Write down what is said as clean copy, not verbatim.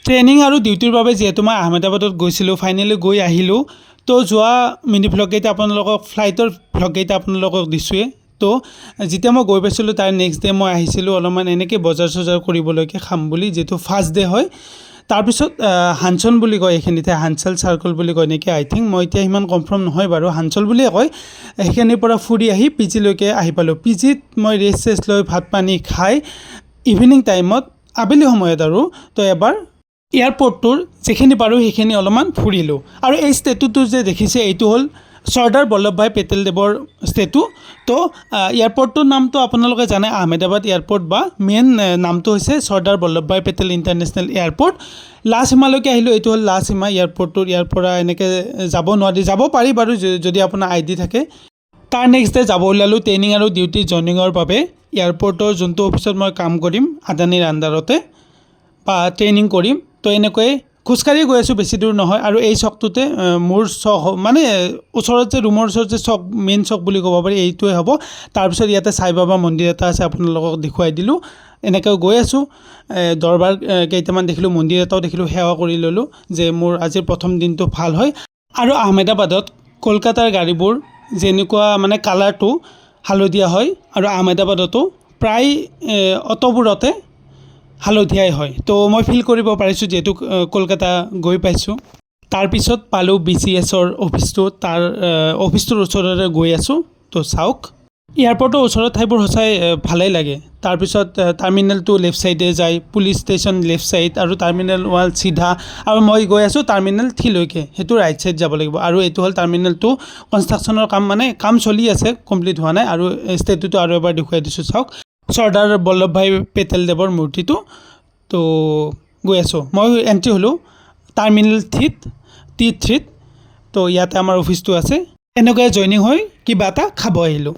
Training আৰু ডিউটিৰ বাবে যিহেতু মই আহমেদাবাদত গৈছিলোঁ, ফাইনেলি গৈ আহিলোঁ। তো যোৱা মিনি ভ্লগকেইটা আপোনালোকক ফ্লাইটৰ ভ্লগকেইটা আপোনালোকক দিছোঁৱেই। তো যেতিয়া মই গৈ পাইছিলোঁ তাৰ নেক্সট ডে মই আহিছিলোঁ অলপমান এনেকৈ বজাৰ চজাৰ কৰিবলৈকে খাম বুলি, যিহেতু ফাৰ্ষ্ট ডে হয়। তাৰপিছত হানচন বুলি কয় এইখিনিতে, হানচল চাৰ্কল বুলি কয় নেকি আই থিংক, মই এতিয়া সিমান কনফাৰ্ম নহয় বাৰু, হানচল বুলিয়ে কয়। সেইখিনিৰ পৰা ফুৰি আহি পি জিলৈকে আহি পালোঁ। পি জিত মই ৰেষ্ট চেষ্ট লৈ ভাত পানী খাই ইভিনিং টাইমত আবেলি সময়ত আৰু তো এবাৰ এয়াৰপৰ্টটোৰ যিখিনি পাৰোঁ সেইখিনি অলপমান ফুৰিলোঁ। আৰু এই ষ্টেটুটো যে দেখিছে এইটো হ'ল চৰ্দাৰ বল্লভভাই পেটেলদেৱৰ ষ্টেটু। তো এয়াৰপৰ্টটোৰ নামটো আপোনালোকে জানে আহমেদাবাদ এয়াৰপৰ্ট, বা মেইন নামটো হৈছে চৰ্দাৰ বল্লভভাই পেটেল ইণ্টাৰনেশ্যনেল এয়াৰপৰ্ট। লাচিমালৈকে আহিলোঁ, এইটো হ'ল লাচিমা এয়াৰপৰ্টটোৰ। ইয়াৰ পৰা এনেকৈ যাব নোৱাৰি, যাব পাৰি বাৰু যদি আপোনাৰ ID থাকে। তাৰ নেক্সট ডে যাব ওলালোঁ ট্ৰেইনিং আৰু ডিউটি জইনিঙৰ বাবে এয়াৰপৰ্টৰ যোনটো অফিচত মই কাম কৰিম আদানীৰ আণ্ডাৰতে বা ট্ৰেইনিং কৰিম। তো এনেকৈয়ে খোজকাঢ়ি গৈ আছোঁ, বেছি দূৰ নহয়। আৰু এই চকটোতে মোৰ চক মানে ওচৰত যে ৰুমৰ ওচৰত যে চক, মেইন চক বুলি ক'ব পাৰি, এইটোৱে হ'ব। তাৰপিছত ইয়াতে সাই বাবা মন্দিৰ এটা আছে, আপোনালোকক দেখুৱাই দিলোঁ। এনেকৈ গৈ আছোঁ, দৰবাৰ কেইটামান দেখিলোঁ, মন্দিৰ এটাও দেখিলোঁ, সেৱা কৰি ল'লোঁ যে মোৰ আজিৰ প্ৰথম দিনটো ভাল হয়। আৰু আহমেদাবাদত কলকাতাৰ গাড়ীবোৰ যেনেকুৱা মানে কালাৰটো হালধীয়া হয়, আৰু আহমেদাবাদতো প্ৰায় অটোবোৰতে হালধীয়াই হয়। তো মই ফিল কৰিব পাৰিছোঁ যিহেতু কলকাতা গৈ পাইছোঁ। তাৰপিছত পালোঁ BCSৰ অফিচটো, তাৰ অফিচটোৰ ওচৰৰে গৈ আছোঁ। তো চাওক, এয়াৰপৰ্টৰ ওচৰৰ ঠাইবোৰ সঁচাই ভালেই লাগে। তাৰপিছত টাৰ্মিনেলটো লেফ্ট ছাইডে যায়, পুলিচ ষ্টেচন লেফ্ট ছাইড, আৰু টাৰ্মিনেল 1 চিধা। আৰু মই গৈ আছোঁ টাৰ্মিনেল 3 লৈকে, সেইটো ৰাইট ছাইড যাব লাগিব। আৰু এইটো হ'ল টাৰ্মিনেল 2, কনষ্ট্ৰাকশ্যনৰ কাম, মানে কাম চলি আছে, কমপ্লিট হোৱা নাই। আৰু ষ্টেটুটো আৰু এবাৰ দেখুৱাই দিছোঁ, চাওক চৰ্দাৰ বল্লভভাই পেটেলদেৱৰ মূৰ্তিটো। তো গৈ আছোঁ, মই এণ্ট্ৰি হ'লোঁ টাৰ্মিনেল T3। তো ইয়াতে আমাৰ অফিচটো আছে। এনেকৈ জইনিং হৈ কিবা এটা খাব আহিলোঁ।